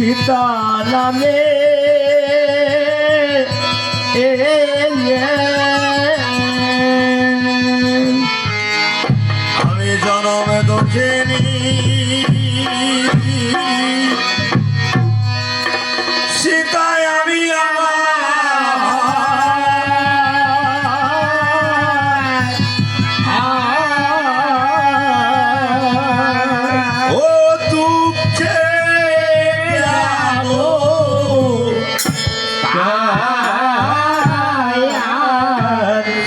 সীতা নামে আমি জনমে দক্ষিণী সীতায় আমি ও দুঃখে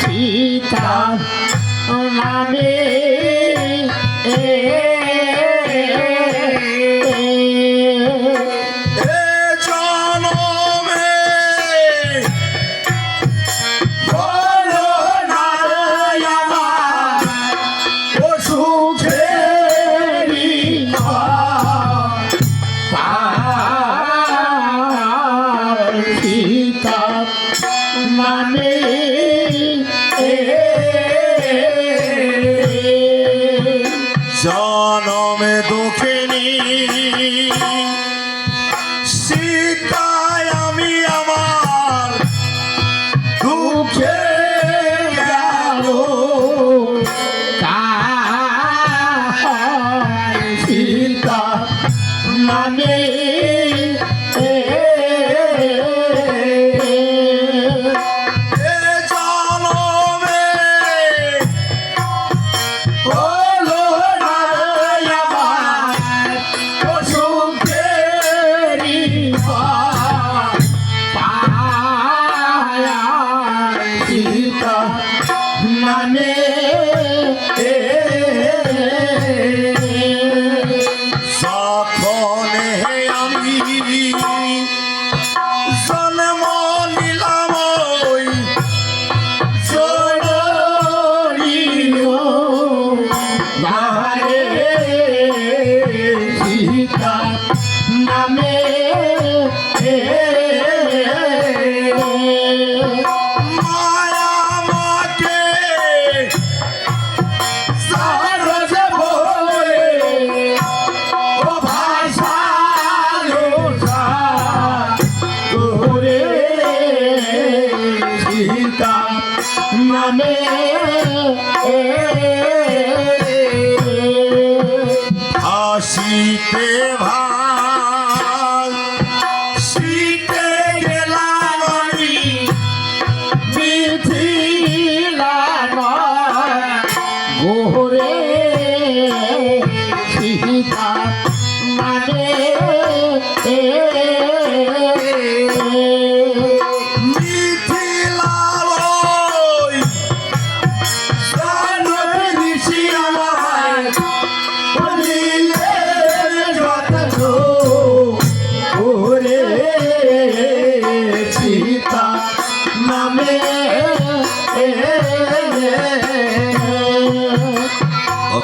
সীতা নামে মানে জনমে দুঃখিনী সীতায় আমি আমার দুঃখে গেল সীতা মানে মানে সকলে আমি জন্ম নিলাম ওই সীতা নামে মায়া আমাকে ও ভাষা সীতা নামে হাসিতে ভাই শীতে গেলাম আমি মিথিলা গোরে সীতা মানে মিথিলালয় ঋষি আমার ওরে সীতা নামে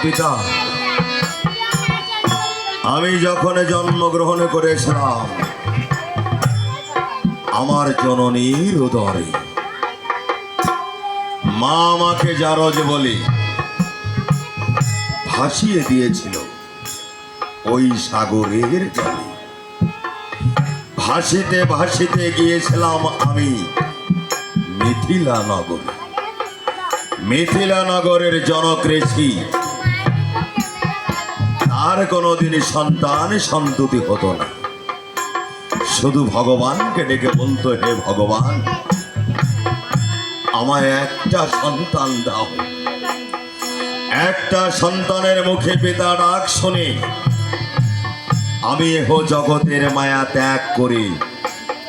পিতা আমি যখন জন্মগ্রহণ করেছিলাম আমার জননীর উদরে মা আমাকে জারজ বলে ভাসিয়ে দিয়েছিল ওই সাগরের জলে। ভাসিতে ভাসিতে গিয়েছিলাম আমি মিথিলা নগর। মিথিলা নগরের জনক ঋষি তার কোনোদিন সন্তান সন্ততি হতো না, শুধু ভগবানকে ডেকে বলতো, হে ভগবান আমায় একটা সন্তান দাও। একটা সন্তানের মুখে পিতা ডাক শুনে আমি এহ জগতের মায়া ত্যাগ করে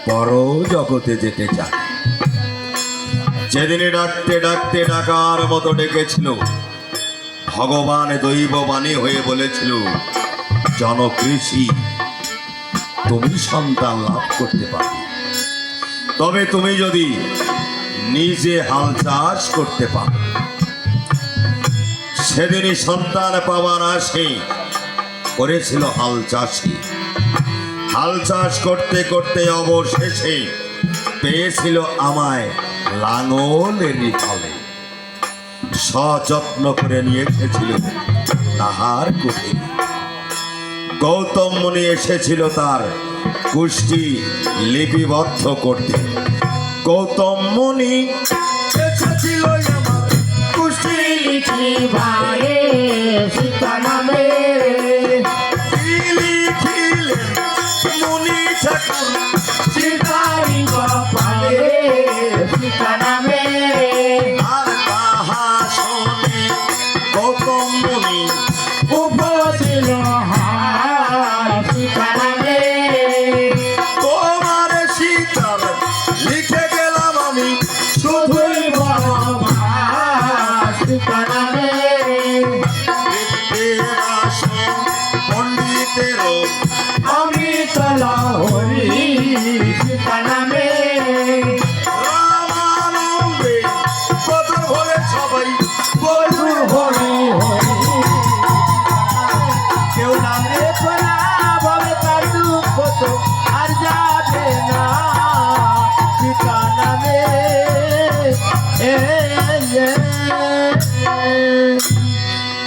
পর জগতে যেতে চাই। যেদিনে ডাকতে ডাকতে ডাকার মতো ডেকেছিল, ভগবান দৈববাণী হয়ে বলেছিল, জনক ঋষি তুমি সন্তান লাভ করতে পারবে, তবে তুমি যদি নিজে হাল চাষ করতে পারো। সেদিনই সন্তান পাওয়ার আশে করেছিল হাল চাষি। হাল চাষ করতে করতে অবশেষে পেয়েছিল আমায় লাঙলেরই ফলে। সযত্ন করে নিয়ে এসেছিল তাহার কুঠে। গৌতম মুনি এসেছিল তার কুষ্টি লিপিবদ্ধ করতে। গৌতম মুনি এসেছিল আমার কুষ্টি লিখি ভারে সীতা নামে লিখিলেন মুনি ঠাকুর সীতারি কপালে সীতা নামে আর তাহা শোনে গৌতম মুনি উপছিল হার সীতা নামে তোমার সীতার লিখে গেলাম আমি শুধুই বনবাস সীতা নামে পণ্ডিতেরও অমৃত লহরী সীতা নামে রামানন্দে কত ভরে সবাই বলু হরি হরি কেউ নামে করা বলে তার দুঃখ তো আর যাবে না সীতা নামে এ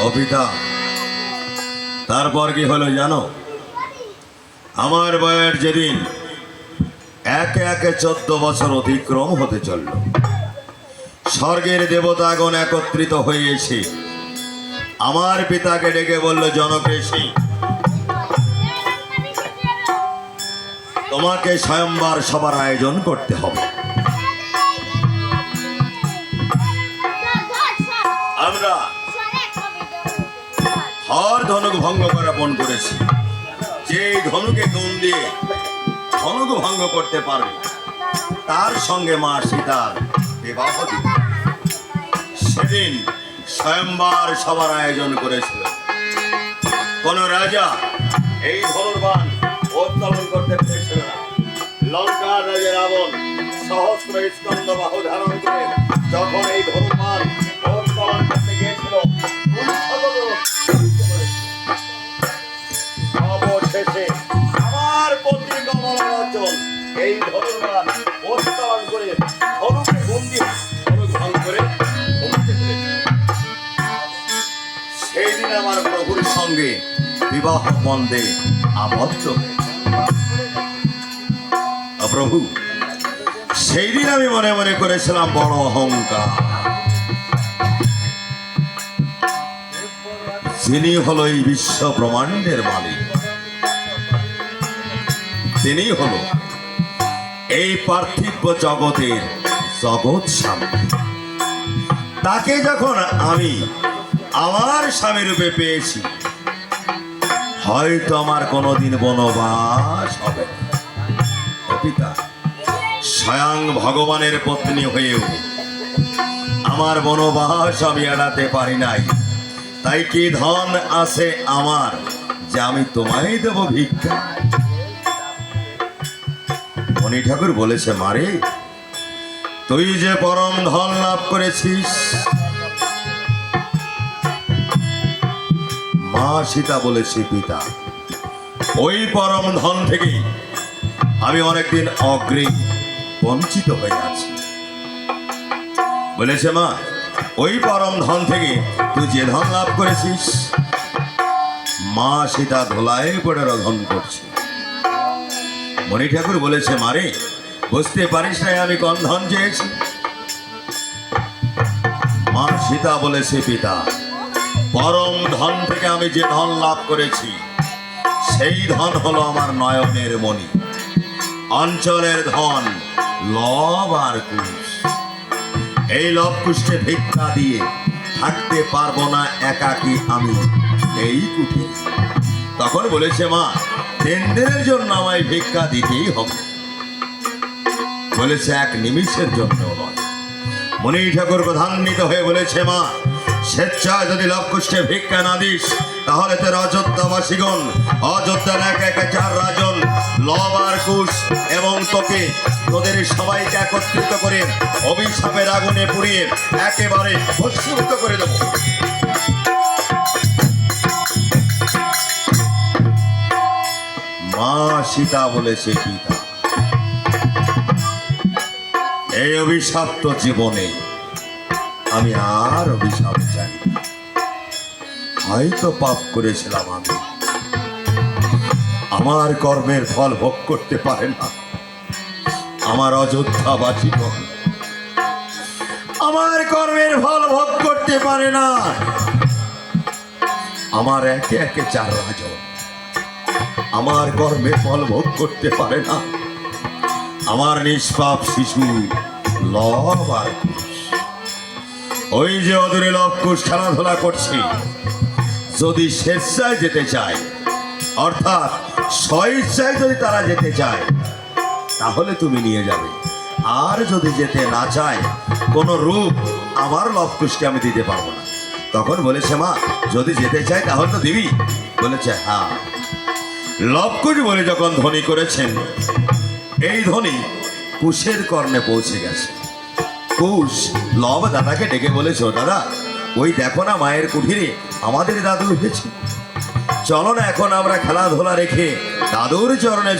অপিতা তারপর কি হলো জানো? আমার বয়স যেদিন একে একে 14 বছর অতিক্রম হতে চলল, স্বর্গের দেবতাগণ একত্রিত হয়ে এসে আমার পিতাকে ডেকে বলল, জনকেশী, তোমাকে স্বয়ংবার সবার আয়োজন করতে হবে। আমরা হর ধনুক ভঙ্গ করা পণ করেছি, যে এই ধনুকে গুণ দিয়ে ধনুক ভঙ্গ করতে পারবে তার সঙ্গে মা সীতার বিবাহ দিবে। সেদিন স্বয়ংবার সবার আয়োজন করেছিল। কোন রাজা এই ধনুর্বাণ উত্তোলন করতে পেরেছিল না। লঙ্কার রাজা রাবণ সহস্র স্কন্দ বাহু ধারণ করে যখন এই ধনুর্বাণ উত্তোলন করতে গিয়েছিল, অবশেষে আমার পত্নী কমলাচল এই ধনুর্বাণ উত্তোলন করে ধনুকে বন্দি ধনুক ভঙ্গ করে ঘুমাতে পেরেছে। সেই দিন আমার প্রভুর সঙ্গে বিবাহ বন্ধে আবদ্ধ হয়েছে। প্রভু, সেই দিন আমি মনে মনে করেছিলাম বড় অহংকার। যিনি হলো এই বিশ্ব ব্রহ্মাণ্ডের মালিক, তিনি হলো এই পার্থিব জগতের জগৎ স্বামী। তাকে যখন আমি আমার স্বামী রূপে পেয়েছি, হয়তো আমার কোনোদিন বনবাস হবে না। ও পিতা, স্বয়ং ভগবানের পত্নী হয়েও আমার বনবাস আমি এড়াতে পারি নাই। তাই কি ধন আছে আমার যে আমি তোমায় দেব ভিক্ষা? মণি ঠাকুর বলেছে, মারে, তুই যে পরম ধন লাভ করেছিস। মা সীতা বলেছে, পিতা, ওই পরম ধন থেকে আমি অনেকদিন অগ্রে বঞ্চিত হয়ে আছি। বলেছে, মা, ওই পরম ধন থেকে তুই যে ধন লাভ করেছিস, মা সীতা ধোলায় পড়ে রোধন করছে। মণি ঠাকুর বলেছে, মারে, বুঝতে পারিস না আমি কোন ধন চেয়েছি? মা সীতা বলেছে, পিতা, পরম ধন থেকে আমি যে ধন লাভ করেছি, সেই ধন হলো আমার নয়নের মণি, অঞ্চলের ধন লব আর কুশ। এই লব কুশকে ভিক্ষা দিয়ে থাকতে পারবো না একাকী আমি এই কুঠি। তখন বলেছে, মা, 3 দিনের জন্য আমায় ভিক্ষা দিতেই হবে। বলেছে, 1 নিমিষের জন্য নয়। মণি ঠাকুর প্রধান্বিত হয়ে বলেছে, মা, স্বেচ্ছায় যদি লবকুশকে ভিক্ষা না দিস, তাহলে তোর অযোধ্যাবাসীগণ, অযোধ্যার একে 4 রাজন লব আর কুশ এবং তোকে, তোদের সবাইকে একত্রিত করে অভিশাপের আগুনে পুড়িয়ে একেবারে ভস্মীভূত করে দেব। মা সীতা বলেছে, পিতা, এই অভিশপ্ত জীবনে আমি আর অভিশাপ চাই না। হয়তো পাপ করেছিলাম আমি, আমার কর্মের ফল ভোগ করতে পারে না। আমার অযোধ্যাবাসীগণ আমার কর্মের ফল ভোগ করতে পারে না। আমার একে একে 4 রাজন আমার কর্মের ফল ভোগ করতে পারে না। আমার নিষ্পাপ শিশু লব আর কুশ, ওই যে অদূরে লব কুশ খেলাধুলা করছে, যদি স্বেচ্ছায় যেতে চায়, অর্থাৎ স্বইচ্ছায় যদি তারা যেতে চায়, তাহলে তুমি নিয়ে যাবে। আর যদি যেতে না চায়, কোনো রূপ আমার লবকুশকে আমি দিতে পারবো না। তখন বলেছে, মা যদি যেতে চাই তাহলে তো দিবি। বলেছে, হ্যাঁ। লবকুশ বলে যখন ধ্বনি করেছেন, এই ধ্বনি কুশের কর্ণে পৌঁছে গেছে। কুশ লব দাদাকে ডেকে বলেছ, দাদা ওই দেখো না মায়ের কুঠিরে আমাদের দাদু এসেছে, চলো না এখন আমরা খেলাধুলা রেখে দাদুর চরণে